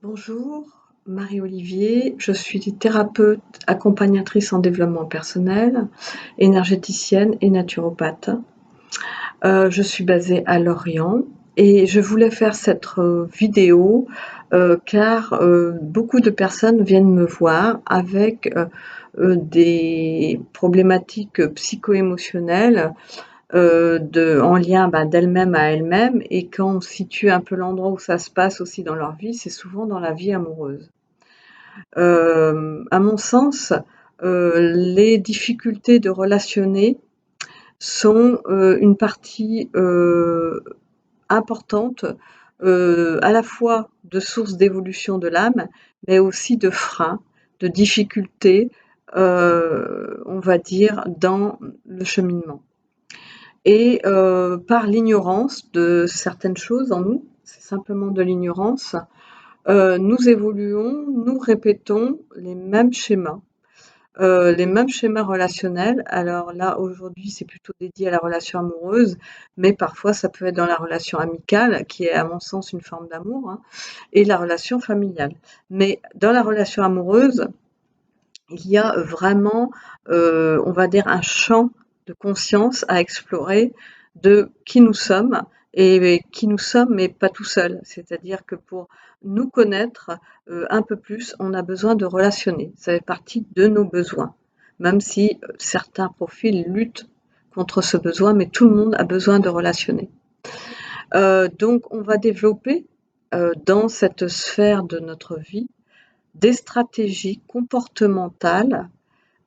Bonjour, Marie-Olivier, je suis thérapeute accompagnatrice en développement personnel, énergéticienne et naturopathe. Je suis basée à Lorient et je voulais faire cette vidéo car beaucoup de personnes viennent me voir avec des problématiques psycho-émotionnelles en lien d'elles-mêmes à elles-mêmes, et quand on situe un peu l'endroit où ça se passe aussi dans leur vie, c'est souvent dans la vie amoureuse. À mon sens, les difficultés de relationner sont une partie importante, à la fois de source d'évolution de l'âme, mais aussi de frein, de difficultés, on va dire, dans le cheminement. Et par l'ignorance de certaines choses en nous, c'est simplement de l'ignorance, nous évoluons, nous répétons les mêmes schémas relationnels. Alors là, aujourd'hui, c'est plutôt dédié à la relation amoureuse, mais parfois ça peut être dans la relation amicale, qui est à mon sens une forme d'amour, hein, et la relation familiale. Mais dans la relation amoureuse, il y a vraiment, on va dire, un champ de conscience à explorer de qui nous sommes, et qui nous sommes, mais pas tout seul. C'est-à-dire que pour nous connaître un peu plus, on a besoin de relationner. Ça fait partie de nos besoins, même si certains profils luttent contre ce besoin, mais tout le monde a besoin de relationner. Donc on va développer dans cette sphère de notre vie des stratégies comportementales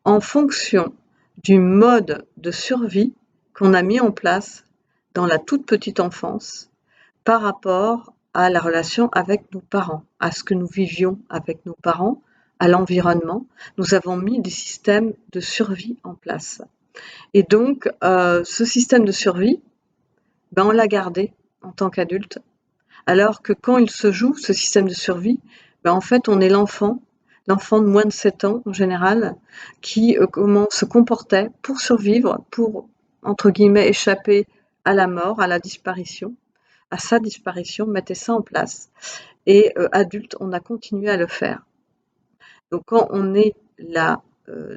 en fonction du mode de survie qu'on a mis en place dans la toute petite enfance par rapport à la relation avec nos parents, à ce que nous vivions avec nos parents, à l'environnement. Nous avons mis des systèmes de survie en place. Et donc, ce système de survie, on l'a gardé en tant qu'adulte, alors que quand il se joue, ce système de survie, en fait, on est l'enfant de moins de 7 ans en général, qui comment se comportait pour survivre, pour, entre guillemets, échapper à la mort, à la disparition, à sa disparition, mettait ça en place. Et adulte, on a continué à le faire. Donc quand on est là,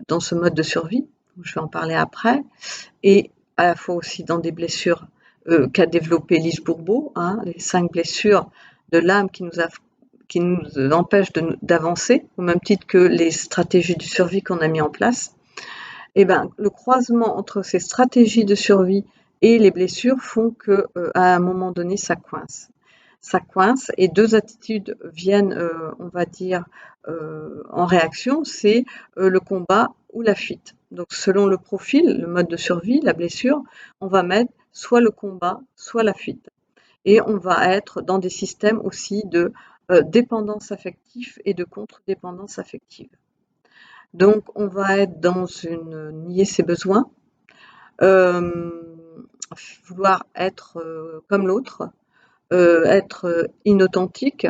dans ce mode de survie, je vais en parler après, et à la fois aussi dans des blessures qu'a développé Lise Bourbeau, hein, les 5 blessures de l'âme qui nous empêchent d'avancer, au même titre que les stratégies de survie qu'on a mis en place. Et ben, le croisement entre ces stratégies de survie et les blessures font que, à un moment donné, ça coince. Ça coince et deux attitudes viennent, on va dire, en réaction, c'est le combat ou la fuite. Donc selon le profil, le mode de survie, la blessure, on va mettre soit le combat, soit la fuite. Et on va être dans des systèmes aussi de dépendance affective et de contre-dépendance affective. Donc on va être dans une nier ses besoins, vouloir être comme l'autre, être inauthentique,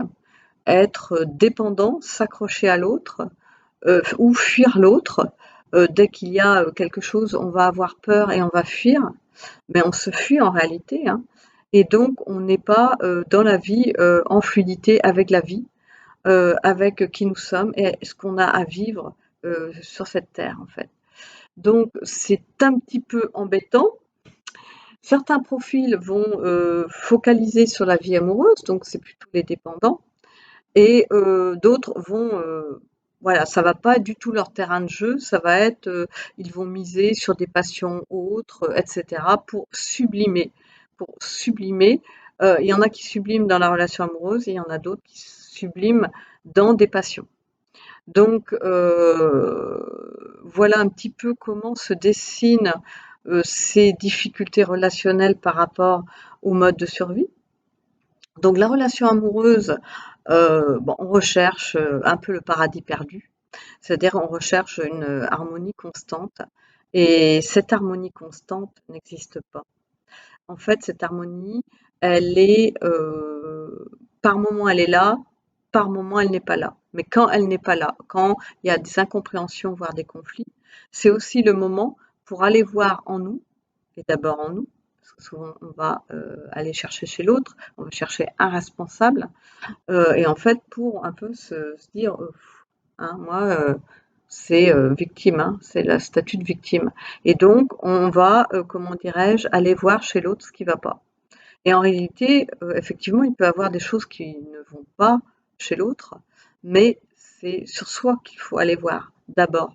être dépendant, s'accrocher à l'autre, ou fuir l'autre. Dès qu'il y a quelque chose, on va avoir peur et on va fuir, mais on se fuit en réalité, hein. Et donc on n'est pas dans la vie en fluidité avec la vie, avec qui nous sommes et ce qu'on a à vivre sur cette terre en fait. Donc c'est un petit peu embêtant. Certains profils vont focaliser sur la vie amoureuse, donc c'est plutôt les dépendants. Et d'autres vont, voilà, ça va pas être du tout leur terrain de jeu, ça va être, ils vont miser sur des passions autres, et cetera pour sublimer. Pour sublimer, il y en a qui subliment dans la relation amoureuse et il y en a d'autres qui subliment dans des passions. Donc voilà un petit peu comment se dessinent, ces difficultés relationnelles par rapport au mode de survie. Donc la relation amoureuse, on recherche, un peu le paradis perdu. C'est-à-dire on recherche une harmonie constante et cette harmonie constante n'existe pas. En fait, cette harmonie, elle est, par moment elle est là, par moment elle n'est pas là. Mais quand elle n'est pas là, quand il y a des incompréhensions, voire des conflits, c'est aussi le moment pour aller voir en nous, et d'abord en nous, très souvent, on va aller chercher chez l'autre, on va chercher un responsable, et en fait, pour un peu se dire, hein, moi, c'est victime, hein, c'est le statut de victime. Et donc, on va, comment dirais-je, aller voir chez l'autre ce qui ne va pas. Et en réalité, effectivement, il peut y avoir des choses qui ne vont pas chez l'autre, mais c'est sur soi qu'il faut aller voir d'abord.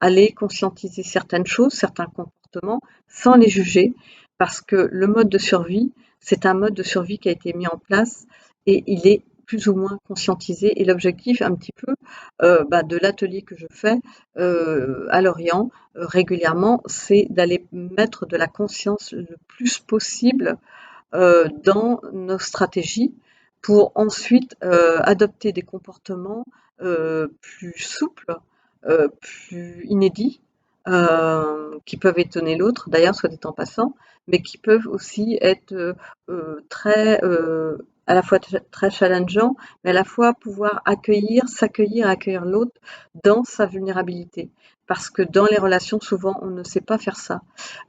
Aller conscientiser certaines choses, certains comportements, sans les juger, parce que le mode de survie, c'est un mode de survie qui a été mis en place et il est plus ou moins conscientisé. Et l'objectif, un petit peu, de l'atelier que je fais à Lorient régulièrement, c'est d'aller mettre de la conscience le plus possible dans nos stratégies pour ensuite adopter des comportements plus souples, plus inédits, qui peuvent étonner l'autre, d'ailleurs, soit dit en passant, mais qui peuvent aussi être très, à la fois très challengeants, mais à la fois pouvoir s'accueillir, accueillir l'autre dans sa vulnérabilité. Parce que dans les relations, souvent, on ne sait pas faire ça.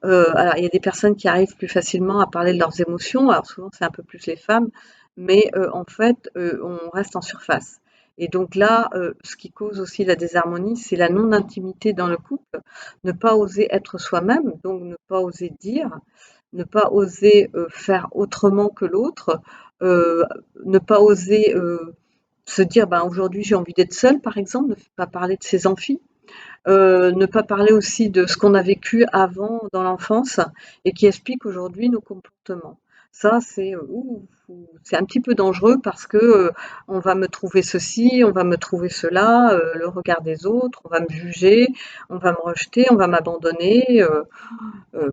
Alors, il y a des personnes qui arrivent plus facilement à parler de leurs émotions. Alors, souvent, c'est un peu plus les femmes, mais en fait, on reste en surface. Et donc là, ce qui cause aussi la désharmonie, c'est la non-intimité dans le couple, ne pas oser être soi-même, donc ne pas oser dire, ne pas oser faire autrement que l'autre, euh, ne pas oser se dire, ben, aujourd'hui j'ai envie d'être seule, par exemple, ne pas parler de ses envies. Ne pas parler aussi de ce qu'on a vécu avant dans l'enfance et qui explique aujourd'hui nos comportements. Ça, c'est un petit peu dangereux parce que on va me trouver ceci, on va me trouver cela, le regard des autres, on va me juger, on va me rejeter, on va m'abandonner,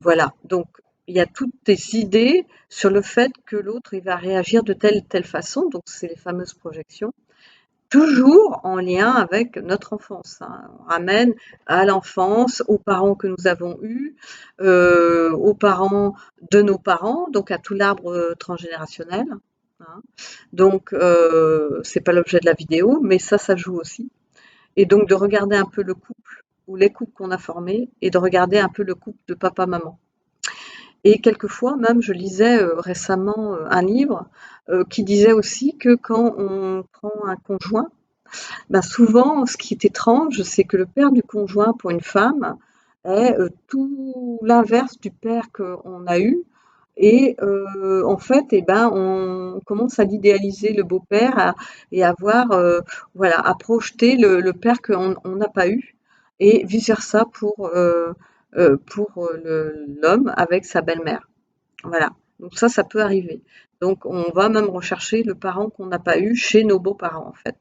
voilà. Donc il y a toutes des idées sur le fait que l'autre il va réagir de telle façon, donc c'est les fameuses projections. Toujours en lien avec notre enfance, hein. On ramène à l'enfance, aux parents que nous avons eus, aux parents de nos parents, donc à tout l'arbre transgénérationnel, hein. Donc, c'est pas l'objet de la vidéo, mais ça joue aussi. Et donc de regarder un peu le couple ou les couples qu'on a formés et de regarder un peu le couple de papa-maman. Et quelquefois, même, je lisais récemment un livre qui disait aussi que quand on prend un conjoint, ben souvent, ce qui est étrange, c'est que le père du conjoint pour une femme est tout l'inverse du père qu'on a eu. Et en fait, eh ben, on commence à l'idéaliser, le beau-père, et à voir, voilà, à projeter le père qu'on n'a pas eu, et vice-versa pour l'homme avec sa belle-mère. Voilà. Donc ça peut arriver. Donc on va même rechercher le parent qu'on n'a pas eu chez nos beaux-parents, en fait.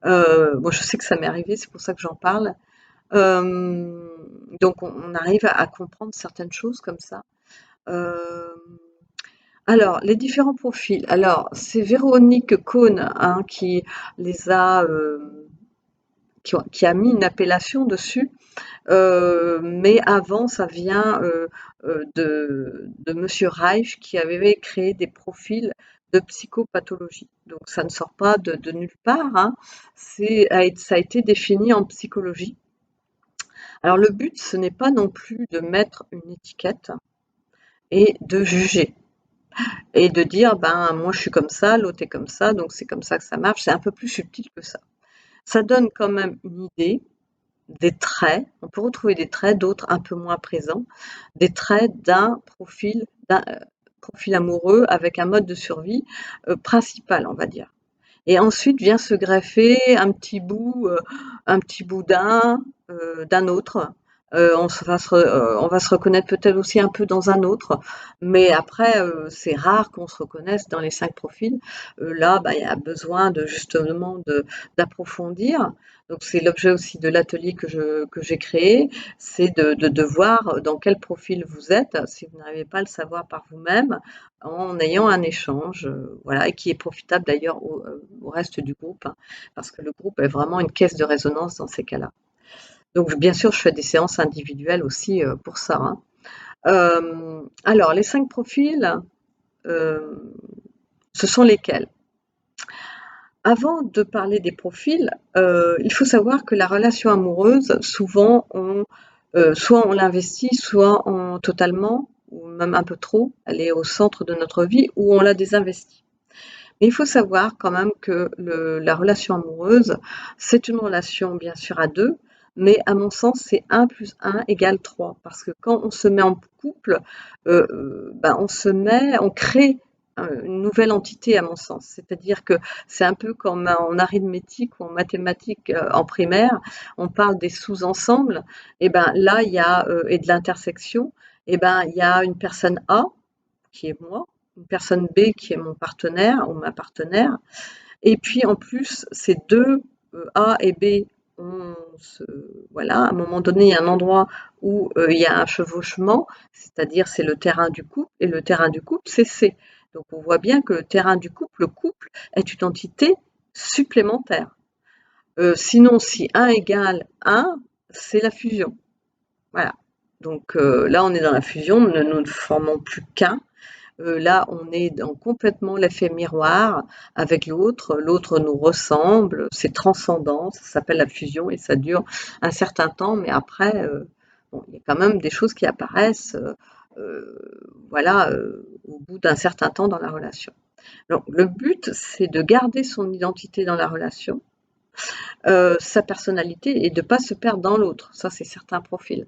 Bon, je sais que ça m'est arrivé, c'est pour ça que j'en parle. Euh, donc, on arrive à comprendre certaines choses comme ça. Euh, alors, les différents profils. Alors, c'est Véronique Cohn, hein, qui les a, qui a mis une appellation dessus. Mais avant, ça vient de Monsieur Reich qui avait créé des profils de psychopathologie. Donc ça ne sort pas de nulle part, hein. Ça a été défini en psychologie. Alors le but, ce n'est pas non plus de mettre une étiquette et de juger et de dire, ben moi je suis comme ça, l'autre est comme ça, donc c'est comme ça que ça marche. C'est un peu plus subtil que ça. Ça donne quand même une idée, des traits, on peut retrouver des traits, d'autres un peu moins présents, des traits d'un profil amoureux avec un mode de survie principal, on va dire. Et ensuite vient se greffer un petit bout d'un autre. On va se reconnaître peut-être aussi un peu dans un autre, mais après, c'est rare qu'on se reconnaisse dans les 5 profils. Là, bah, il y a besoin de justement d'approfondir. Donc c'est l'objet aussi de l'atelier que j'ai créé, c'est de voir dans quel profil vous êtes, si vous n'arrivez pas à le savoir par vous-même, en ayant un échange, voilà, et qui est profitable d'ailleurs au reste du groupe, hein, parce que le groupe est vraiment une caisse de résonance dans ces cas-là. Donc bien sûr, je fais des séances individuelles aussi pour ça, hein. Alors, les 5 profils, euh, ce sont lesquels? Avant de parler des profils, il faut savoir que la relation amoureuse, souvent, soit on l'investit, soit totalement, ou même un peu trop, elle est au centre de notre vie ou on l'a désinvestie. Mais il faut savoir quand même que la relation amoureuse, c'est une relation bien sûr à deux, mais à mon sens, c'est 1 plus 1 égale 3. Parce que quand on se met en couple, ben, on crée une nouvelle entité à mon sens. C'est-à-dire que c'est un peu comme en arithmétique ou en mathématiques en primaire, on parle des sous-ensembles, et ben là, il y a, et de l'intersection, et ben il y a une personne A qui est moi, une personne B qui est mon partenaire ou ma partenaire. Et puis en plus, ces deux A et B, voilà, à un moment donné, il y a un endroit où il y a un chevauchement, c'est-à-dire c'est le terrain du couple, et le terrain du couple, c'est C. Donc on voit bien que le terrain du couple, le couple, est une entité supplémentaire. Sinon, si 1 égale 1, c'est la fusion. Voilà. Donc là, on est dans la fusion, nous ne formons plus qu'un. Là, on est dans complètement l'effet miroir avec l'autre. L'autre nous ressemble, c'est transcendant, ça s'appelle la fusion et ça dure un certain temps, mais après, bon, il y a quand même des choses qui apparaissent, voilà, au bout d'un certain temps dans la relation. Donc, le but, c'est de garder son identité dans la relation, sa personnalité et de ne pas se perdre dans l'autre. Ça, c'est certains profils.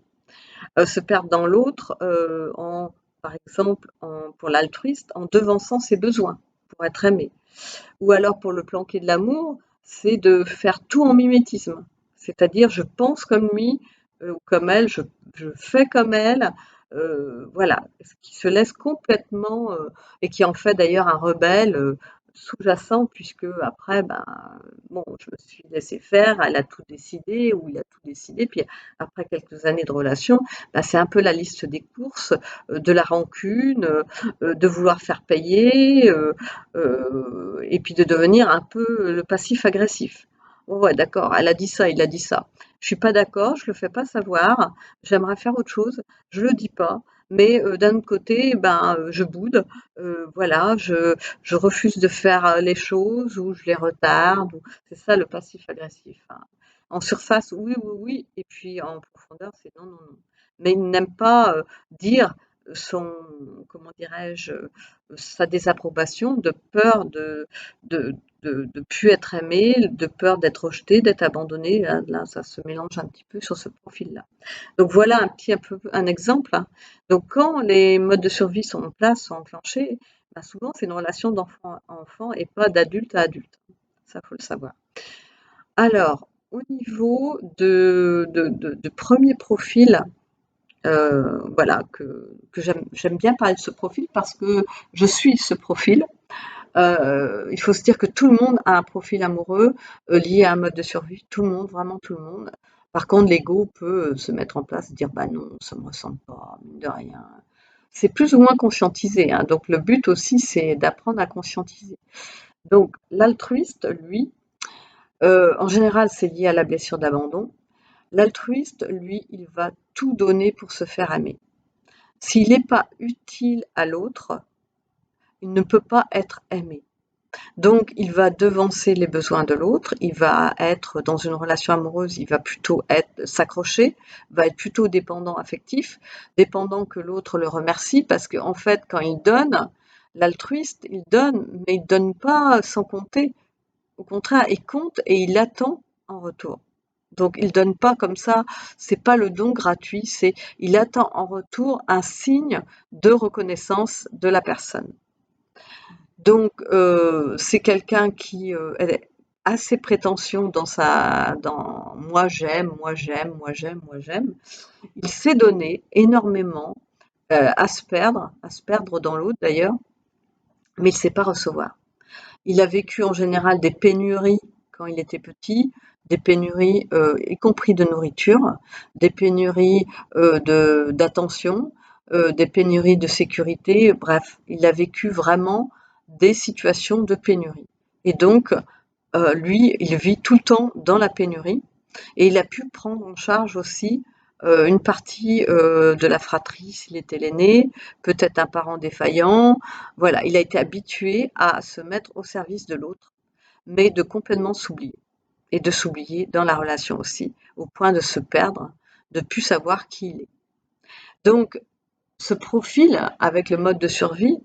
Se perdre dans l'autre par exemple, pour l'altruiste, en devançant ses besoins pour être aimé. Ou alors pour le planquer de l'amour, c'est de faire tout en mimétisme. C'est-à-dire, je pense comme lui ou comme elle, je fais comme elle, voilà, ce qui se laisse complètement et qui en fait d'ailleurs un rebelle sous-jacent, puisque après, ben, bon, je me suis laissé faire, elle a tout décidé, ou il a tout décidé, puis après quelques années de relation, ben, c'est un peu la liste des courses, de la rancune, de vouloir faire payer, et puis de devenir un peu le passif agressif. Oh ouais, d'accord, elle a dit ça, il a dit ça. Je suis pas d'accord, je le fais pas savoir, j'aimerais faire autre chose, je le dis pas, mais d'un autre côté, ben, je boude, voilà, je refuse de faire les choses ou je les retarde. C'est ça le passif agressif, hein. En surface, oui, oui, oui, et puis en profondeur, c'est non, non, non. Mais il n'aime pas dire son, comment dirais-je, sa désapprobation de peur de, de plus être aimé, de peur d'être rejeté, d'être abandonné. Là, ça se mélange un petit peu sur ce profil-là. Donc voilà un peu un exemple, hein. Donc quand les modes de survie sont en place, sont enclenchés, bah, souvent c'est une relation d'enfant à enfant et pas d'adulte à adulte. Ça, faut le savoir. Alors, au niveau de premier profil, voilà, que j'aime bien parler de ce profil parce que je suis ce profil. Il faut se dire que tout le monde a un profil amoureux lié à un mode de survie. Tout le monde, vraiment tout le monde. Par contre, l'ego peut se mettre en place et dire bah non, ça me ressemble pas, mine de rien. C'est plus ou moins conscientisé, hein. Donc le but aussi, c'est d'apprendre à conscientiser. Donc l'altruiste, lui, en général, c'est lié à la blessure d'abandon. L'altruiste, lui, il va tout donner pour se faire aimer. S'il n'est pas utile à l'autre, il ne peut pas être aimé. Donc, il va devancer les besoins de l'autre, il va être dans une relation amoureuse, il va plutôt s'accrocher, va être plutôt dépendant affectif, dépendant que l'autre le remercie, parce qu'en fait, quand il donne, l'altruiste, il donne, mais il donne pas sans compter. Au contraire, il compte et il attend en retour. Donc, il donne pas comme ça, c'est pas le don gratuit, c'est il attend en retour un signe de reconnaissance de la personne. Donc, c'est quelqu'un qui elle est assez prétention dans moi j'aime, moi j'aime, moi j'aime, moi j'aime. Il s'est donné énormément à se perdre dans l'autre d'ailleurs, mais il ne sait pas recevoir. Il a vécu en général des pénuries quand il était petit, des pénuries y compris de nourriture, des pénuries d'attention, des pénuries de sécurité, bref, il a vécu vraiment des situations de pénurie. Et donc, lui, il vit tout le temps dans la pénurie et il a pu prendre en charge aussi une partie de la fratrie s'il était l'aîné, peut-être un parent défaillant. Voilà, il a été habitué à se mettre au service de l'autre, mais de complètement s'oublier et de s'oublier dans la relation aussi, au point de se perdre, de plus savoir qui il est. Donc, Ce profil, avec le mode de survie,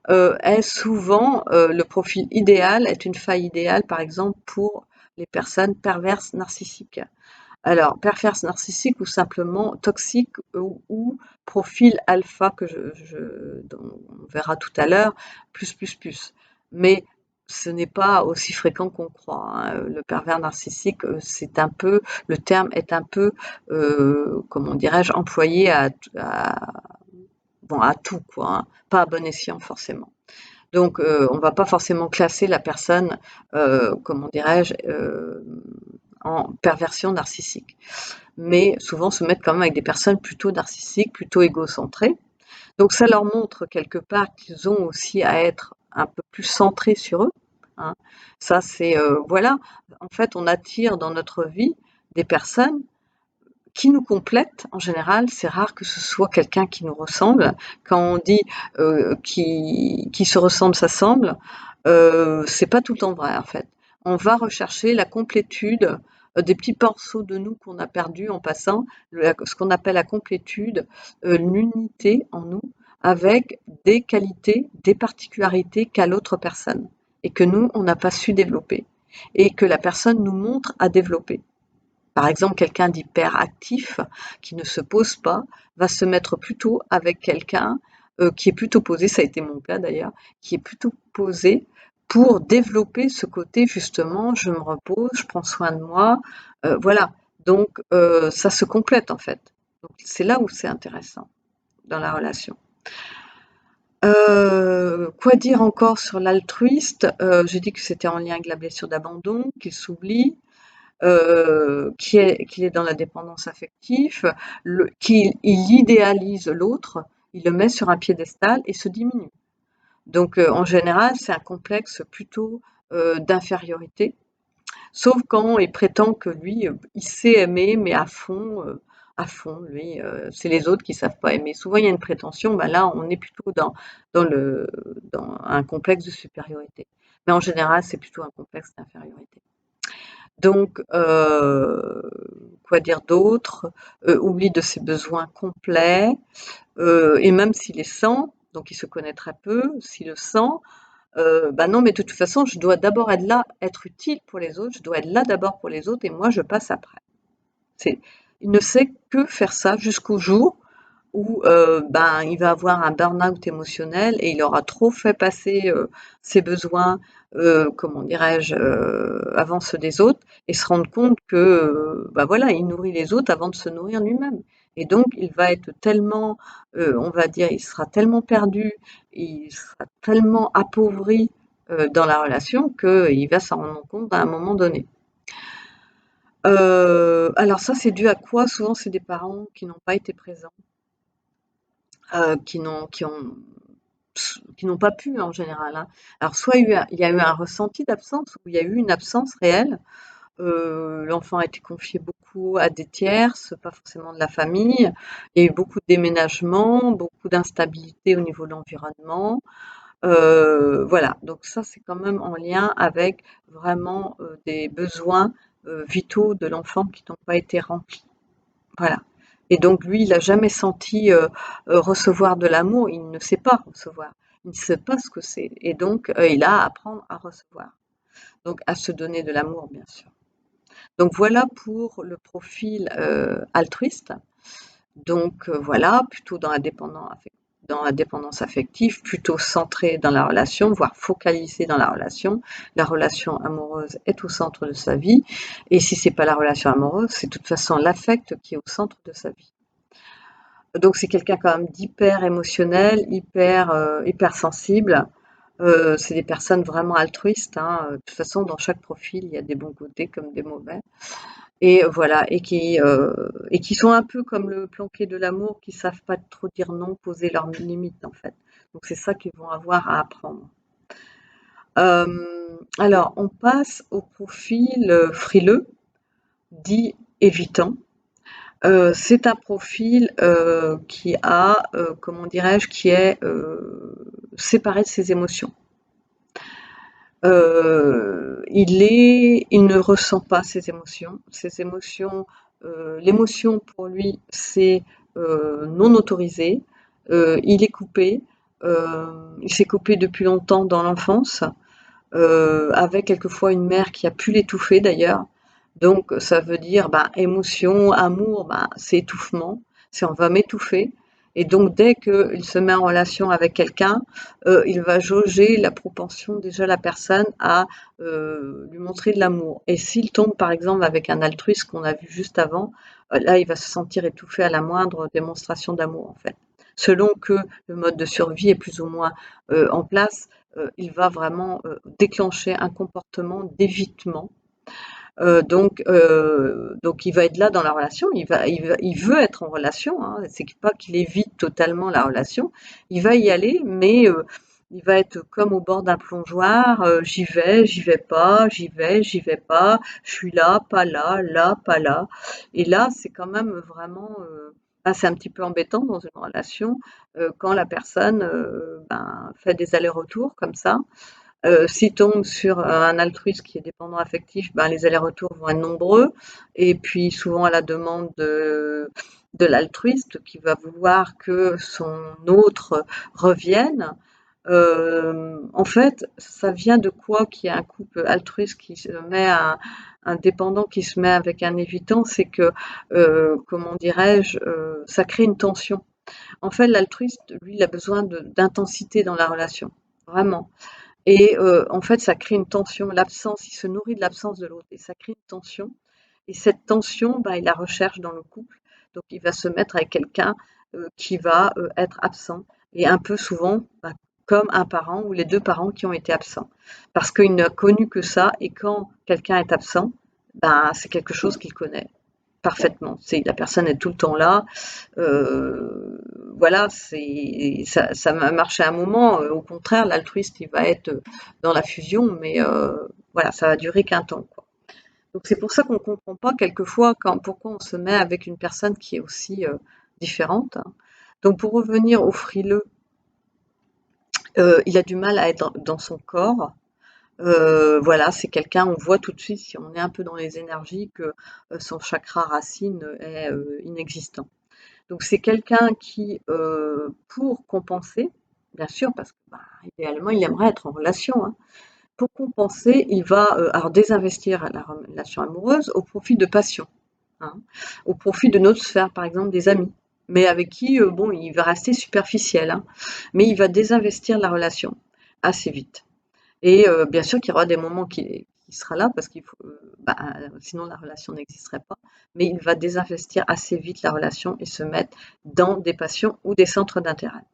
est souvent le profil idéal, est une faille idéale, par exemple, pour les personnes perverses narcissiques. Alors, perverse narcissique ou simplement toxique ou profil alpha que dont on verra tout à l'heure, plus. Mais ce n'est pas aussi fréquent qu'on croit, hein. Le pervers narcissique, c'est un peu, le terme est un peu, comment dirais-je, employé bon, à tout, quoi, hein, pas à bon escient forcément. Donc, on va pas forcément classer la personne, comment dirais-je, en perversion narcissique, mais souvent se mettre quand même avec des personnes plutôt narcissiques, plutôt égocentrées. Donc ça leur montre quelque part qu'ils ont aussi à être un peu plus centrés sur eux, hein. Ça c'est, voilà, en fait on attire dans notre vie des personnes qui nous complètent en général. C'est rare que ce soit quelqu'un qui nous ressemble. Quand on dit qui se ressemble, s'assemble, c'est pas tout le temps vrai en fait. On va rechercher la complétude des petits morceaux de nous qu'on a perdus en passant, ce qu'on appelle la complétude, l'unité en nous avec des qualités, des particularités qu'a l'autre personne et que nous, on n'a pas su développer et que la personne nous montre à développer. Par exemple, quelqu'un d'hyperactif qui ne se pose pas va se mettre plutôt avec quelqu'un qui est plutôt posé, ça a été mon cas d'ailleurs, qui est plutôt posé pour développer ce côté justement, je me repose, je prends soin de moi, voilà. Donc ça se complète en fait. Donc c'est là où c'est intéressant dans la relation. Quoi dire encore sur l'altruiste? J'ai dit que c'était en lien avec la blessure d'abandon, qu'il s'oublie, qui est dans la dépendance affective, qu'il il idéalise l'autre, il le met sur un piédestal et se diminue. Donc, en général, c'est un complexe plutôt d'infériorité, sauf quand il prétend que lui, il sait aimer, mais à fond, lui, c'est les autres qui savent pas aimer. Souvent, il y a une prétention, ben là, on est plutôt dans dans un complexe de supériorité. Mais en général, c'est plutôt un complexe d'infériorité. Donc, quoi dire d'autre? Oubli de ses besoins complets, et même s'il les sent, donc il se connaît très peu, s'il le sent, bah non, mais de toute façon, je dois d'abord être là, être utile pour les autres, je dois être là d'abord pour les autres et moi je passe après. C'est Il ne sait que faire ça jusqu'au jour où ben, il va avoir un burn-out émotionnel et il aura trop fait passer ses besoins, comment dirais-je, avant ceux des autres et se rendre compte que bah voilà, il nourrit les autres avant de se nourrir lui-même. Et donc, il va être tellement, on va dire, il sera tellement perdu, il sera tellement appauvri dans la relation qu'il va s'en rendre compte à un moment donné. Alors ça, c'est dû à quoi? Souvent, c'est des parents qui n'ont pas été présents, qui n'ont pas pu en général, hein. Alors soit il y a eu un ressenti d'absence ou il y a eu une absence réelle. L'enfant a été confié beaucoup à des tierces, pas forcément de la famille. Il y a eu beaucoup de déménagements, beaucoup d'instabilité au niveau de l'environnement. Voilà, donc ça c'est quand même en lien avec vraiment des besoins vitaux de l'enfant qui n'ont pas été remplis. Voilà. Et donc lui, il a jamais senti recevoir de l'amour, il ne sait pas recevoir, il ne sait pas ce que c'est. Et donc il a à apprendre à recevoir, donc à se donner de l'amour, bien sûr. Donc voilà pour le profil altruiste. Donc voilà, plutôt dans la dépendance affective, plutôt centré dans la relation, voire focalisé dans la relation. La relation amoureuse est au centre de sa vie. Et si c'est pas la relation amoureuse, c'est de toute façon l'affect qui est au centre de sa vie. Donc c'est quelqu'un quand même d'hyper émotionnel, hyper sensible. C'est des personnes vraiment altruistes, hein. De toute façon, dans chaque profil, il y a des bons côtés comme des mauvais. Et voilà, et qui sont un peu comme le planqué de l'amour, qui savent pas trop dire non, poser leurs limites en fait. Donc c'est ça qu'ils vont avoir à apprendre. Alors on passe au profil frileux, dit évitant. C'est un profil qui a, comment dirais-je, qui est séparé de ses émotions. Il ne ressent pas ses émotions. Ses émotions, l'émotion pour lui, c'est non autorisé. il est coupé, il s'est coupé depuis longtemps dans l'enfance, avec quelquefois une mère qui a pu l'étouffer d'ailleurs. Donc ça veut dire, bah, émotion, amour, bah, c'est étouffement, c'est on va m'étouffer. Et donc dès qu'il se met en relation avec quelqu'un, il va jauger la propension déjà la personne à lui montrer de l'amour. Et s'il tombe par exemple avec un altruiste qu'on a vu juste avant, là il va se sentir étouffé à la moindre démonstration d'amour en fait. Selon que le mode de survie est plus ou moins en place, il va vraiment déclencher un comportement d'évitement. Donc il va être là dans la relation, il veut être en relation, hein, c'est pas qu'il évite totalement la relation, il va y aller, mais il va être comme au bord d'un plongeoir, j'y vais pas, j'y vais pas, je suis là, pas là. Et là, c'est quand même vraiment, c'est un petit peu embêtant dans une relation quand la personne ben, fait des allers-retours comme ça. S'il tombe sur un altruiste qui est dépendant affectif, ben, les allers-retours vont être nombreux et puis souvent à la demande de l'altruiste qui va vouloir que son autre revienne. En fait, ça vient de quoi qu'il y ait un couple altruiste qui se met à un dépendant qui se met avec un évitant, c'est que, comment dirais-je, ça crée une tension. En fait, l'altruiste, lui, il a besoin d'intensité dans la relation, vraiment. Et en fait, ça crée une tension. L'absence, il se nourrit de l'absence de l'autre et ça crée une tension. Et cette tension, bah, il la recherche dans le couple. Donc, il va se mettre avec quelqu'un qui va être absent et un peu souvent bah, comme un parent ou les deux parents qui ont été absents. Parce qu'il n'a connu que ça et quand quelqu'un est absent, bah, c'est quelque chose qu'il connaît parfaitement. C'est la personne est tout le temps là. Euh, voilà, ça m'a marché un moment. Au contraire, l'altruiste, il va être dans la fusion, mais voilà, ça va durer qu'un temps, quoi. Donc c'est pour ça qu'on ne comprend pas quelquefois pourquoi on se met avec une personne qui est aussi différente, hein. Donc pour revenir au frileux, il a du mal à être dans son corps. Voilà, c'est quelqu'un, on voit tout de suite si on est un peu dans les énergies que son chakra racine est inexistant. Donc c'est quelqu'un qui, pour compenser, bien sûr, parce que bah, idéalement il aimerait être en relation, hein. Pour compenser, il va alors désinvestir la relation amoureuse au profit de passion, hein, au profit de notre sphère, par exemple des amis, mais avec qui, bon, il va rester superficiel, hein, mais il va désinvestir la relation assez vite. Et bien sûr qu'il y aura des moments qui sera là parce qu'il faut, bah, sinon la relation n'existerait pas, mais il va désinvestir assez vite la relation et se mettre dans des passions ou des centres d'intérêt.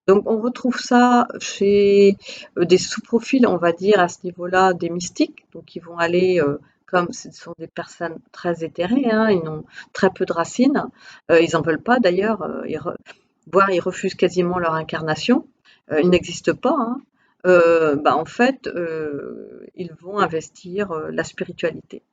Donc on retrouve ça chez, des sous-profils, on va dire, à ce niveau-là, des mystiques, donc ils vont aller, comme ce sont des personnes très éthérées, hein, ils ont très peu de racines, ils en veulent pas d'ailleurs, voire ils refusent quasiment leur incarnation, ils n'existent pas, hein. Bah, en fait, ils vont investir, la spiritualité.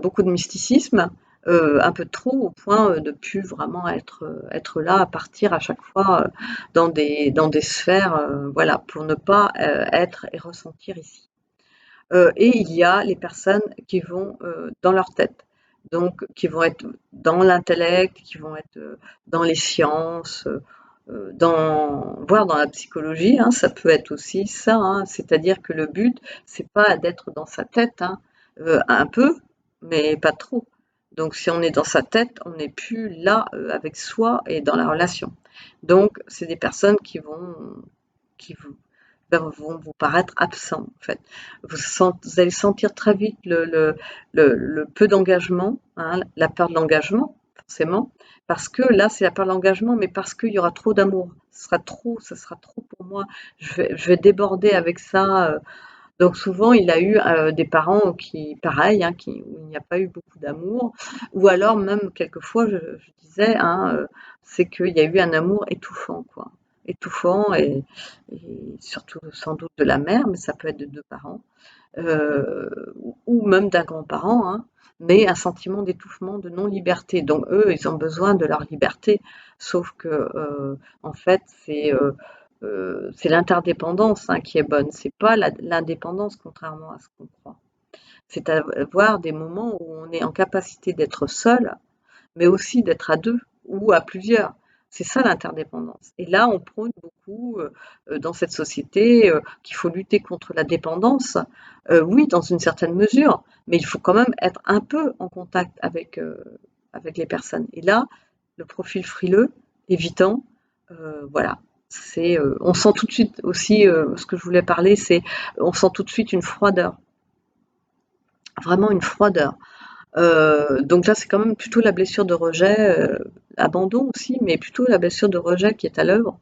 Beaucoup de mysticisme, un peu trop au point, de plus vraiment être là, à partir à chaque fois, dans des sphères, voilà, pour ne pas, être et ressentir ici. Et il y a les personnes qui vont, dans leur tête, donc qui vont être dans l'intellect, qui vont être, dans les sciences, voire dans la psychologie, hein, ça peut être aussi ça, hein. C'est-à-dire que le but, c'est pas d'être dans sa tête, hein, un peu, mais pas trop. Donc si on est dans sa tête, on n'est plus là, avec soi et dans la relation. Donc c'est des personnes qui vont vous paraître absents, en fait. Vous allez sentir très vite le peu d'engagement, hein, la peur de l'engagement, forcément, parce que là, c'est la peur de l'engagement, mais parce qu'il y aura trop d'amour. Ça sera trop pour moi. Je vais déborder avec ça. Donc souvent, il a eu des parents qui, pareil, hein, où il n'y a pas eu beaucoup d'amour, ou alors même quelquefois, je disais, hein, c'est qu'il y a eu un amour étouffant, quoi. Étouffant et surtout sans doute de la mère, mais ça peut être de deux parents, ou même d'un grand-parent, hein, mais un sentiment d'étouffement, de non-liberté. Donc eux, ils ont besoin de leur liberté, sauf que en fait, c'est l'interdépendance, hein, qui est bonne, c'est pas l'indépendance, contrairement à ce qu'on croit. C'est avoir des moments où on est en capacité d'être seul, mais aussi d'être à deux ou à plusieurs. C'est ça l'interdépendance. Et là, on prône beaucoup dans cette société qu'il faut lutter contre la dépendance. Oui, dans une certaine mesure, mais il faut quand même être un peu en contact avec les personnes. Et là, le profil frileux, évitant, voilà, on sent tout de suite aussi, ce que je voulais parler, c'est on sent tout de suite une froideur, vraiment une froideur. Donc là, c'est quand même plutôt la blessure de rejet, abandon aussi, mais plutôt la blessure de rejet qui est à l'œuvre.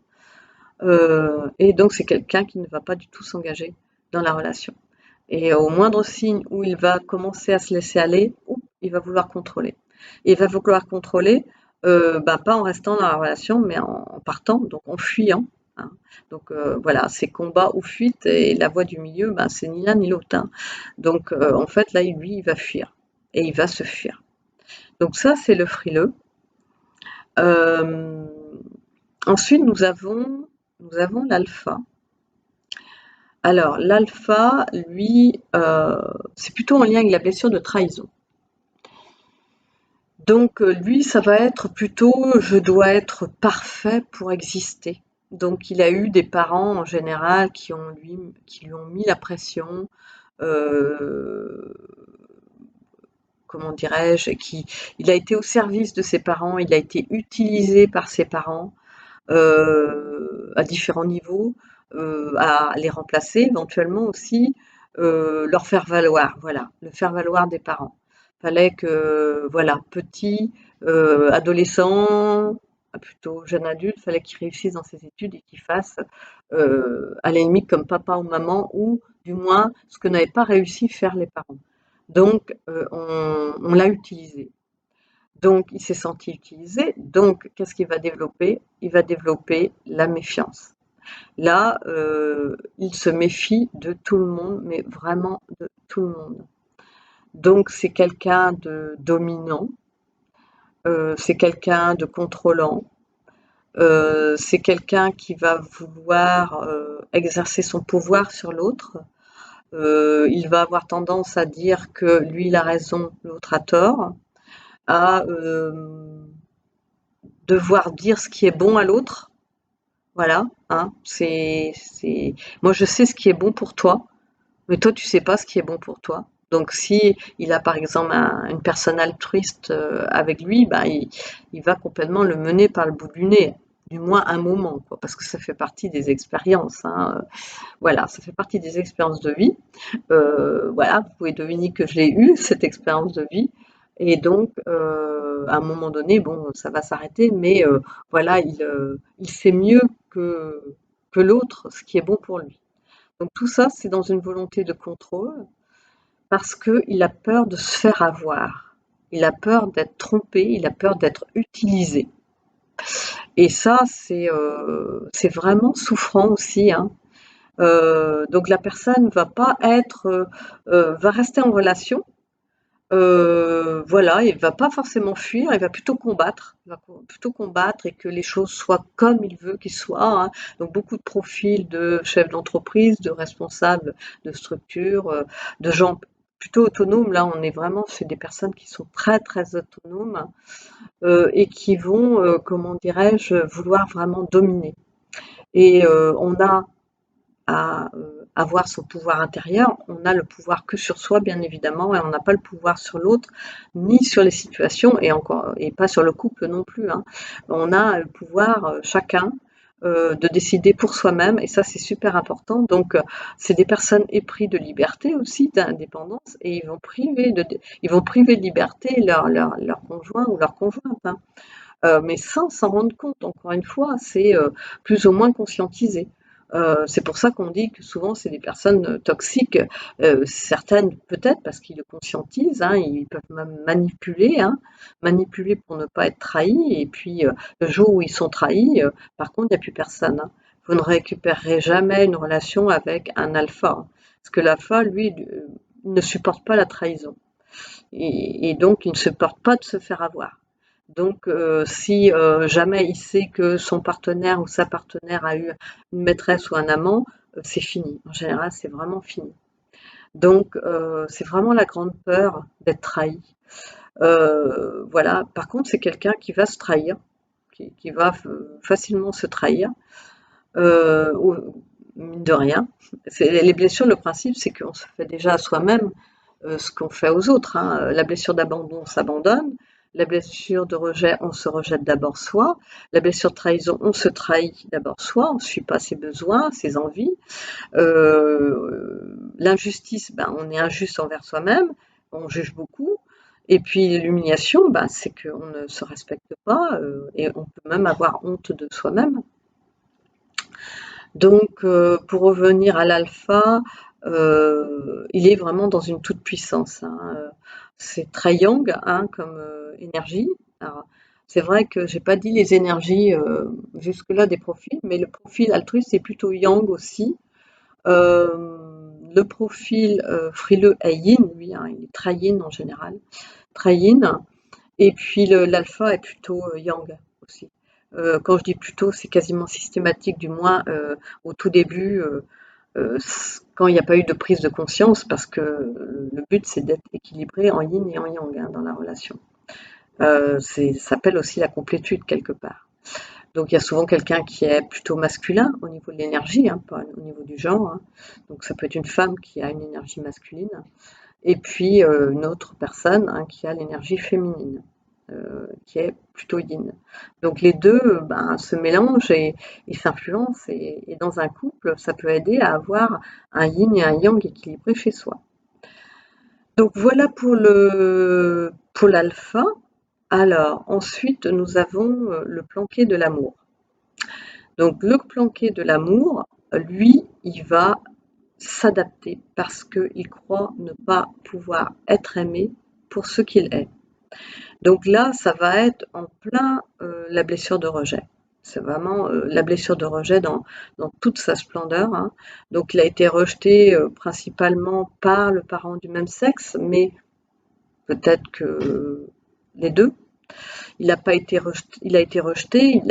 Et donc c'est quelqu'un qui ne va pas du tout s'engager dans la relation. Et au moindre signe où il va commencer à se laisser aller, il va vouloir contrôler. Et il va vouloir contrôler, pas en restant dans la relation, mais en partant, donc en fuyant, hein. Donc voilà, c'est combat ou fuite, et la voie du milieu, c'est ni l'un ni l'autre, hein. Donc en fait, là, lui, il va fuir. Et il va se fuir. Donc ça, c'est le frileux. Euh, Ensuite, nous avons l'alpha. Alors, l'alpha, lui, c'est plutôt en lien avec la blessure de trahison. Donc, lui, ça va être plutôt je dois être parfait pour exister. Donc, il a eu des parents en général qui lui ont mis la pression, euh, comment dirais-je, il a été au service de ses parents, il a été utilisé par ses parents à différents niveaux, à les remplacer éventuellement aussi, leur faire valoir, voilà, le faire valoir des parents. Fallait que, voilà, petit, adolescent, plutôt jeune adulte, fallait qu'il réussisse dans ses études et qu'il fasse, à la limite comme papa ou maman, ou du moins ce que n'avaient pas réussi à faire les parents. Donc, on l'a utilisé. Donc, il s'est senti utilisé. Donc, qu'est-ce qu'il va développer? Il va développer la méfiance. Là, il se méfie de tout le monde, mais vraiment de tout le monde. Donc, c'est quelqu'un de dominant, c'est quelqu'un de contrôlant, c'est quelqu'un qui va vouloir exercer son pouvoir sur l'autre. Il va avoir tendance à dire que lui, il a raison, l'autre a tort, à devoir dire ce qui est bon à l'autre. Voilà, hein, moi je sais ce qui est bon pour toi, mais toi tu sais pas ce qui est bon pour toi. Donc si il a par exemple une personne altruiste avec lui, il va complètement le mener par le bout du nez, du moins un moment, quoi, parce que ça fait partie des expériences, hein. Voilà, ça fait partie des expériences de vie. Voilà, vous pouvez deviner que je l'ai eu, cette expérience de vie. Et donc, à un moment donné, bon, ça va s'arrêter, mais voilà, il sait mieux que l'autre ce qui est bon pour lui. Donc tout ça, c'est dans une volonté de contrôle, parce qu'il a peur de se faire avoir. Il a peur d'être trompé, il a peur d'être utilisé. Et ça, c'est vraiment souffrant aussi, hein. Donc la personne va rester en relation, voilà, il va pas forcément fuir, il va plutôt combattre. Il va plutôt combattre et que les choses soient comme il veut qu'ils soient, hein. Donc beaucoup de profils de chefs d'entreprise, de responsables de structures, de gens plutôt autonomes. Là, on est vraiment chez des personnes qui sont très, très autonomes, et qui vont, comment dirais-je, vouloir vraiment dominer. Et on a à avoir son pouvoir intérieur, on a le pouvoir que sur soi, bien évidemment, et on n'a pas le pouvoir sur l'autre, ni sur les situations, et pas sur le couple non plus, hein. On a le pouvoir, chacun, de décider pour soi-même, et ça, c'est super important. Donc, c'est des personnes épris de liberté aussi, d'indépendance, et ils vont priver de liberté leur conjoint ou leur conjointe, hein. Mais sans s'en rendre compte, encore une fois, c'est plus ou moins conscientisé. C'est pour ça qu'on dit que souvent c'est des personnes toxiques, certaines peut-être parce qu'ils le conscientisent, hein, ils peuvent même manipuler, hein, manipuler pour ne pas être trahis, et puis le jour où ils sont trahis, par contre, il n'y a plus personne, hein. Vous ne récupérerez jamais une relation avec un alpha, hein, parce que l'alpha, lui, il ne supporte pas la trahison, et donc il ne supporte pas de se faire avoir. Donc, si jamais il sait que son partenaire ou sa partenaire a eu une maîtresse ou un amant, c'est fini. En général, c'est vraiment fini. Donc, c'est vraiment la grande peur d'être trahi. Voilà. Par contre, c'est quelqu'un qui va se trahir, qui va facilement se trahir, mine de rien. Les blessures, le principe, c'est qu'on se fait déjà à soi-même ce qu'on fait aux autres, hein. La blessure d'abandon, on s'abandonne. La blessure de rejet, on se rejette d'abord soi. La blessure de trahison, on se trahit d'abord soi, on ne suit pas ses besoins, ses envies. L'injustice, on est injuste envers soi-même, on juge beaucoup. Et puis l'humiliation, c'est qu'on ne se respecte pas et on peut même avoir honte de soi-même. Donc, pour revenir à l'alpha, il est vraiment dans une toute puissance, hein. C'est très yang, hein, comme énergie. Alors, c'est vrai que j'ai pas dit les énergies jusque-là des profils, mais le profil altruiste est plutôt yang aussi. Le profil frileux est yin, lui, hein, il est très yin en général, très yin. Et puis l'alpha est plutôt yang aussi. Quand je dis plutôt, c'est quasiment systématique, du moins au tout début, quand il n'y a pas eu de prise de conscience, parce que le but c'est d'être équilibré en yin et en yang, hein, dans la relation. Ça s'appelle aussi la complétude quelque part. Donc il y a souvent quelqu'un qui est plutôt masculin au niveau de l'énergie, hein, pas au niveau du genre, hein. Donc ça peut être une femme qui a une énergie masculine, et puis une autre personne, hein, qui a l'énergie féminine, qui est plutôt yin. Donc les deux se mélangent et s'influencent, et dans un couple, ça peut aider à avoir un yin et un yang équilibré chez soi. Donc voilà pour l'alpha. Alors ensuite, nous avons le planqué de l'amour. Donc le planqué de l'amour, lui, il va s'adapter parce qu'il croit ne pas pouvoir être aimé pour ce qu'il est. Donc là, ça va être en plein la blessure de rejet. C'est vraiment la blessure de rejet dans toute sa splendeur, hein. Donc il a été rejeté principalement par le parent du même sexe, mais peut-être que les deux. Il n'a pas été rejeté, il a été rejeté,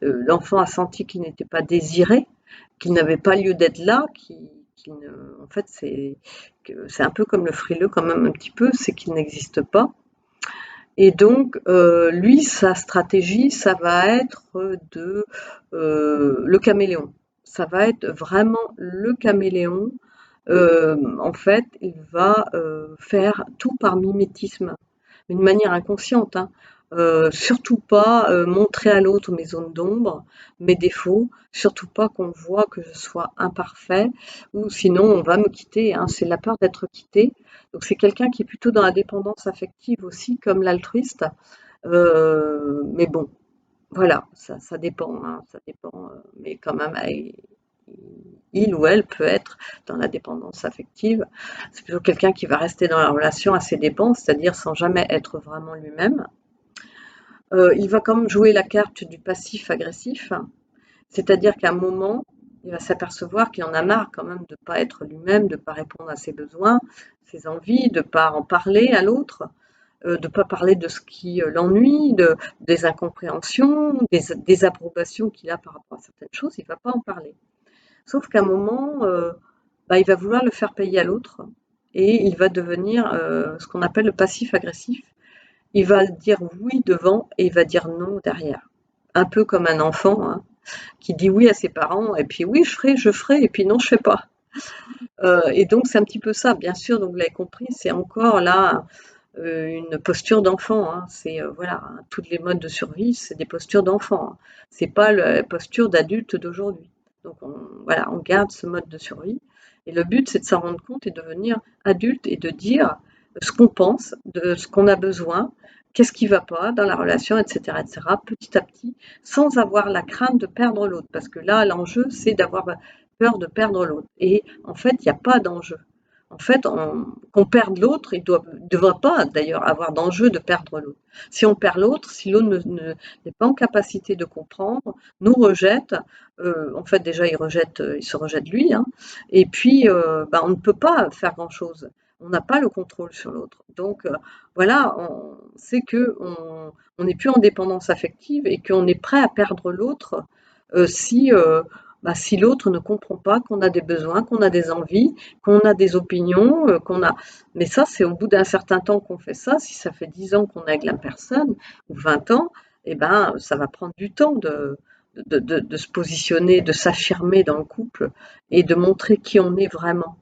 l'enfant a senti qu'il n'était pas désiré, qu'il n'avait pas lieu d'être là, en fait c'est un peu comme le frileux quand même un petit peu, c'est qu'il n'existe pas. Et donc lui, sa stratégie, ça va être le caméléon. Ça va être vraiment le caméléon. En fait, il va faire tout par mimétisme, d'une manière inconsciente, hein. Surtout pas montrer à l'autre mes zones d'ombre, mes défauts, surtout pas qu'on voit que je sois imparfait, ou sinon on va me quitter, hein. C'est la peur d'être quitté. Donc c'est quelqu'un qui est plutôt dans la dépendance affective aussi, comme l'altruiste. Mais bon, voilà, ça dépend, hein, ça dépend, mais quand même, il ou elle peut être dans la dépendance affective. C'est plutôt quelqu'un qui va rester dans la relation à ses dépens, c'est-à-dire sans jamais être vraiment lui-même. Il va quand même jouer la carte du passif agressif, c'est-à-dire qu'à un moment, il va s'apercevoir qu'il en a marre quand même de ne pas être lui-même, de ne pas répondre à ses besoins, ses envies, de ne pas en parler à l'autre, de ne pas parler de ce qui l'ennuie, des incompréhensions, des désapprobations qu'il a par rapport à certaines choses, il ne va pas en parler. Sauf qu'à un moment, il va vouloir le faire payer à l'autre, et il va devenir ce qu'on appelle le passif agressif. Il va dire oui devant et il va dire non derrière. Un peu comme un enfant, hein, qui dit oui à ses parents, et puis oui, je ferai, et puis non, je fais pas. Et donc c'est un petit peu ça, bien sûr, donc vous l'avez compris, c'est encore là une posture d'enfant, hein. C'est voilà, hein, toutes les modes de survie, c'est des postures d'enfant, hein. C'est pas la posture d'adulte d'aujourd'hui. Donc voilà, on garde ce mode de survie. Et le but, c'est de s'en rendre compte et de devenir adulte et de dire ce qu'on pense, de ce qu'on a besoin, qu'est-ce qui va pas dans la relation, etc., etc., petit à petit, sans avoir la crainte de perdre l'autre. Parce que là, l'enjeu, c'est d'avoir peur de perdre l'autre. Et en fait, il n'y a pas d'enjeu. En fait, qu'on perde l'autre, il ne devrait pas d'ailleurs avoir d'enjeu de perdre l'autre. Si on perd l'autre, si l'autre n'est pas en capacité de comprendre, nous rejette, en fait déjà il se rejette lui, hein, et puis on ne peut pas faire grand-chose. On n'a pas le contrôle sur l'autre. Donc voilà, on sait qu'on n'est plus en dépendance affective et qu'on est prêt à perdre l'autre si l'autre ne comprend pas qu'on a des besoins, qu'on a des envies, qu'on a des opinions, Mais ça, c'est au bout d'un certain temps qu'on fait ça. Si ça fait 10 ans qu'on est avec la personne, ou 20 ans, eh ben, ça va prendre du temps de se positionner, de s'affirmer dans le couple et de montrer qui on est vraiment.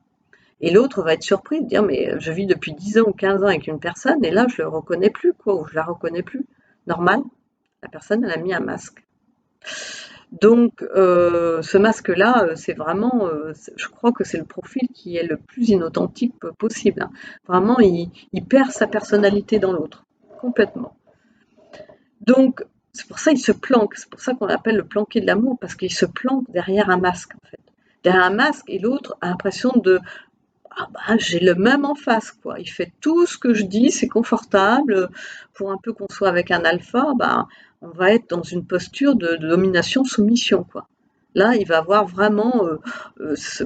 Et l'autre va être surpris de dire mais je vis depuis 10 ans ou 15 ans avec une personne et là je le reconnais plus quoi, ou je la reconnais plus. Normal, la personne elle a mis un masque. Donc ce masque-là, c'est vraiment, je crois que c'est le profil qui est le plus inauthentique possible, hein. Vraiment, il perd sa personnalité dans l'autre, complètement. Donc c'est pour ça qu'il se planque, c'est pour ça qu'on l'appelle le planqué de l'amour, parce qu'il se planque derrière un masque en fait. Derrière un masque et l'autre a l'impression de ah bah, j'ai le même en face, quoi. Il fait tout ce que je dis, c'est confortable. Pour un peu qu'on soit avec un alpha, bah, on va être dans une posture de domination-soumission, quoi. Là, il va avoir vraiment,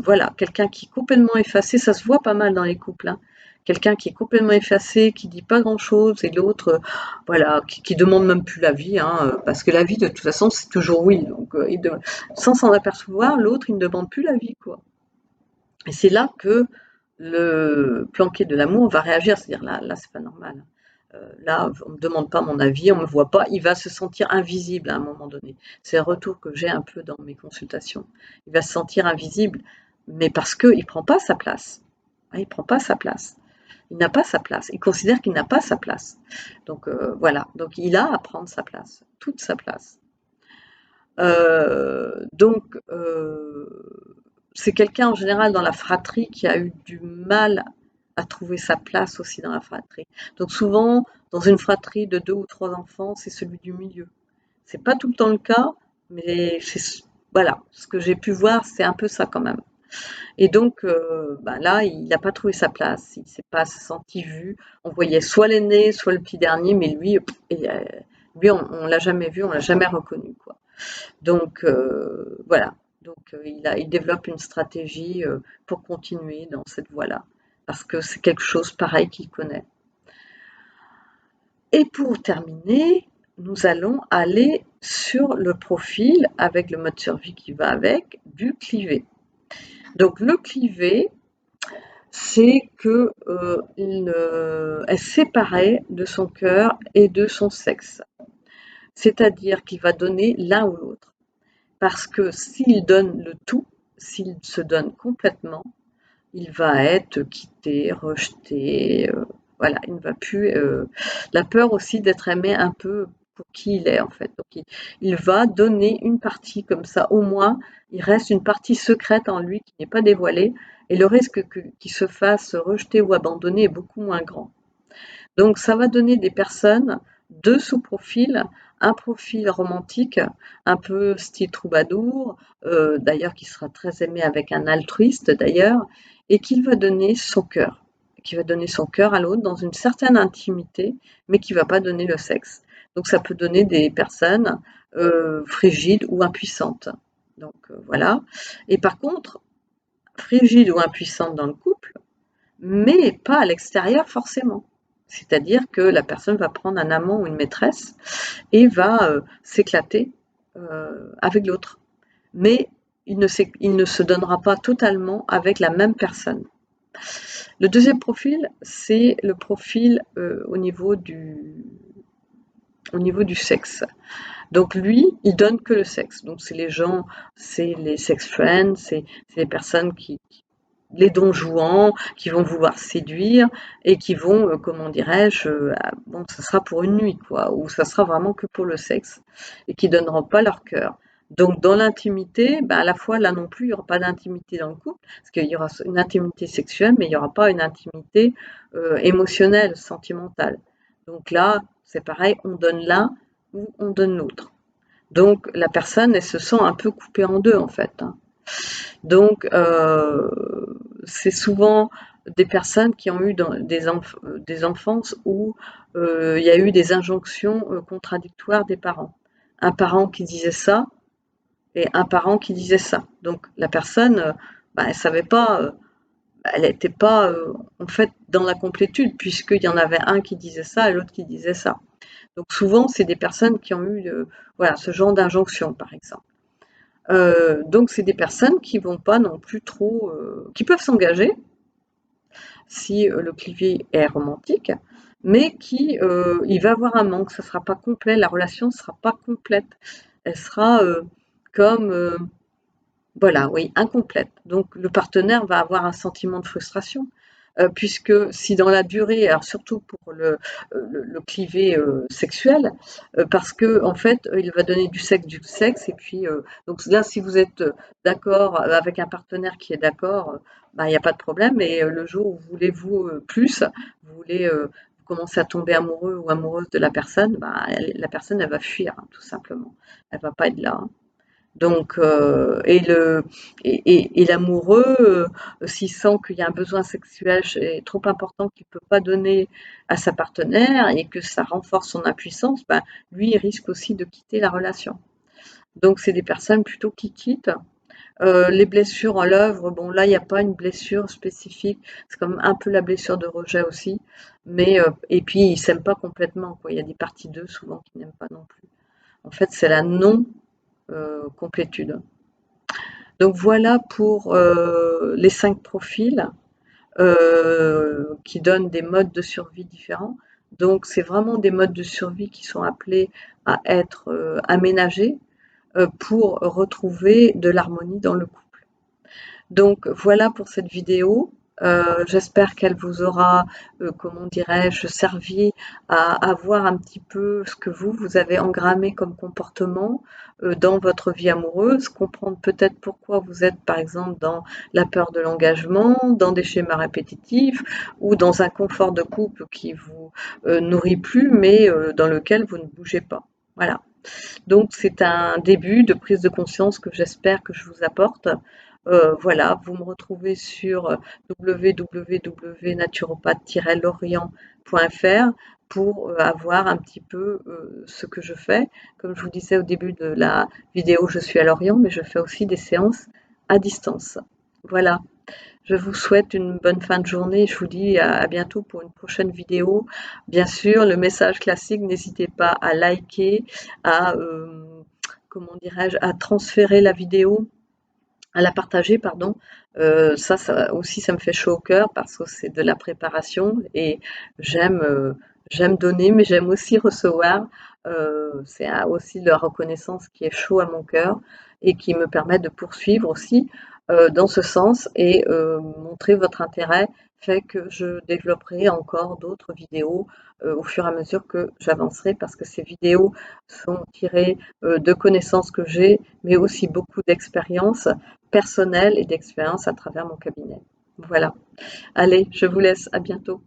voilà, quelqu'un qui est complètement effacé. Ça se voit pas mal dans les couples, hein. Quelqu'un qui est complètement effacé, qui dit pas grand-chose, et l'autre, voilà, qui demande même plus l'avis, hein, parce que la vie, de toute façon, c'est toujours oui. Donc, sans s'en apercevoir, l'autre, il ne demande plus l'avis, quoi. Et c'est là que le planqué de l'amour va réagir, c'est-à-dire là c'est pas normal. Là, on me demande pas mon avis, on me voit pas, il va se sentir invisible à un moment donné. C'est un retour que j'ai un peu dans mes consultations. Il va se sentir invisible, mais parce qu'il prend pas sa place. Il prend pas sa place. Il n'a pas sa place. Il considère qu'il n'a pas sa place. Donc voilà. Donc il a à prendre sa place, toute sa place. Donc c'est quelqu'un en général dans la fratrie qui a eu du mal à trouver sa place aussi dans la fratrie. Donc souvent, dans une fratrie de 2 ou 3 enfants, c'est celui du milieu. C'est pas tout le temps le cas, mais voilà, ce que j'ai pu voir, c'est un peu ça quand même. Et donc, bah là, il n'a pas trouvé sa place, il s'est pas senti vu. On voyait soit l'aîné, soit le petit dernier, mais lui, lui on l'a jamais vu, on l'a jamais reconnu, quoi. Donc voilà, donc il développe une stratégie pour continuer dans cette voie-là, parce que c'est quelque chose pareil qu'il connaît. Et pour terminer, nous allons aller sur le profil, avec le mode survie qui va avec, du clivé. Donc le clivé, c'est que il est séparé de son cœur et de son sexe. C'est-à-dire qu'il va donner l'un ou l'autre. Parce que s'il donne le tout, s'il se donne complètement, il va être quitté, rejeté, voilà, il ne va plus, la peur aussi d'être aimé un peu pour qui il est en fait. Donc il va donner une partie comme ça, au moins, il reste une partie secrète en lui qui n'est pas dévoilée et le risque qu'il se fasse rejeter ou abandonner est beaucoup moins grand. Donc ça va donner des personnes, 2 sous-profils, un profil romantique, un peu style troubadour, d'ailleurs qui sera très aimé avec un altruiste d'ailleurs, et qui va donner son cœur. Qui va donner son cœur à l'autre dans une certaine intimité, mais qui va pas donner le sexe. Donc ça peut donner des personnes frigides ou impuissantes. Donc voilà. Et par contre, frigide ou impuissante dans le couple, mais pas à l'extérieur forcément. C'est-à-dire que la personne va prendre un amant ou une maîtresse et va s'éclater avec l'autre. Mais il ne se donnera pas totalement avec la même personne. Le deuxième profil, c'est le profil au niveau du sexe. Donc lui, il donne que le sexe. Donc c'est les gens, c'est les sex friends, c'est les personnes les dons jouants, qui vont vouloir séduire et qui vont, comment dirais-je, bon, ça sera pour une nuit, quoi, ou ça sera vraiment que pour le sexe et qui donneront pas leur cœur. Donc dans l'intimité, à la fois là non plus, il y aura pas d'intimité dans le couple, parce qu'il y aura une intimité sexuelle, mais il y aura pas une intimité émotionnelle, sentimentale. Donc là, c'est pareil, on donne l'un ou on donne l'autre. Donc la personne, elle se sent un peu coupée en deux en fait, hein. Donc, c'est souvent des personnes qui ont eu des enfances où il y a eu des injonctions contradictoires des parents. Un parent qui disait ça et un parent qui disait ça. Donc la personne, elle savait pas, elle n'était pas en fait dans la complétude puisqu'il y en avait un qui disait ça et l'autre qui disait ça. Donc souvent, c'est des personnes qui ont eu voilà, ce genre d'injonction, par exemple. Donc c'est des personnes qui vont pas non plus trop, qui peuvent s'engager si le clivé est romantique, mais il va avoir un manque, ça sera pas complet, la relation sera pas complète. Elle sera, comme, voilà, oui, incomplète. Donc le partenaire va avoir un sentiment de frustration, puisque si dans la durée, alors surtout pour le clivé sexuel, parce que en fait, il va donner du sexe, et puis donc là, si vous êtes d'accord avec un partenaire qui est d'accord, bah, il n'y a pas de problème. Mais le jour où vous voulez plus, vous voulez vous commencez à tomber amoureux ou amoureuse de la personne, bah, la personne elle va fuir, hein, tout simplement. Elle va pas être là, hein. Donc, et l'amoureux, s'il sent qu'il y a un besoin sexuel trop important qu'il ne peut pas donner à sa partenaire et que ça renforce son impuissance, ben, lui, il risque aussi de quitter la relation. Donc, c'est des personnes plutôt qui quittent. Les blessures à l'œuvre, bon, là, il n'y a pas une blessure spécifique. C'est comme un peu la blessure de rejet aussi. Mais, et puis, ils ne s'aiment pas complètement, quoi. Il y a des parties d'eux, souvent, qui n'aiment pas non plus. En fait, c'est la non-complétude. Donc voilà pour les 5 profils qui donnent des modes de survie différents. Donc c'est vraiment des modes de survie qui sont appelés à être aménagés pour retrouver de l'harmonie dans le couple. Donc voilà pour cette vidéo. J'espère qu'elle vous aura, comment dirais-je, servi à voir un petit peu ce que vous avez engrammé comme comportement dans votre vie amoureuse, comprendre peut-être pourquoi vous êtes par exemple dans la peur de l'engagement, dans des schémas répétitifs ou dans un confort de couple qui vous nourrit plus mais dans lequel vous ne bougez pas. Voilà. Donc c'est un début de prise de conscience que j'espère que je vous apporte. Voilà, vous me retrouvez sur www.naturopathe-lorient.fr pour avoir un petit peu ce que je fais. Comme je vous disais au début de la vidéo, je suis à Lorient, mais je fais aussi des séances à distance. Voilà. Je vous souhaite une bonne fin de journée. Je vous dis à bientôt pour une prochaine vidéo. Bien sûr, le message classique, n'hésitez pas à liker, à, comment dirais-je, à transférer la vidéo, à la partager, pardon. Ça aussi, ça me fait chaud au cœur parce que c'est de la préparation et j'aime j'aime donner, mais j'aime aussi recevoir. C'est aussi de la reconnaissance qui est chaud à mon cœur et qui me permet de poursuivre aussi dans ce sens et montrer votre intérêt fait que je développerai encore d'autres vidéos au fur et à mesure que j'avancerai parce que ces vidéos sont tirées de connaissances que j'ai, mais aussi beaucoup d'expériences personnelles et d'expériences à travers mon cabinet. Voilà. Allez, je vous laisse. À bientôt.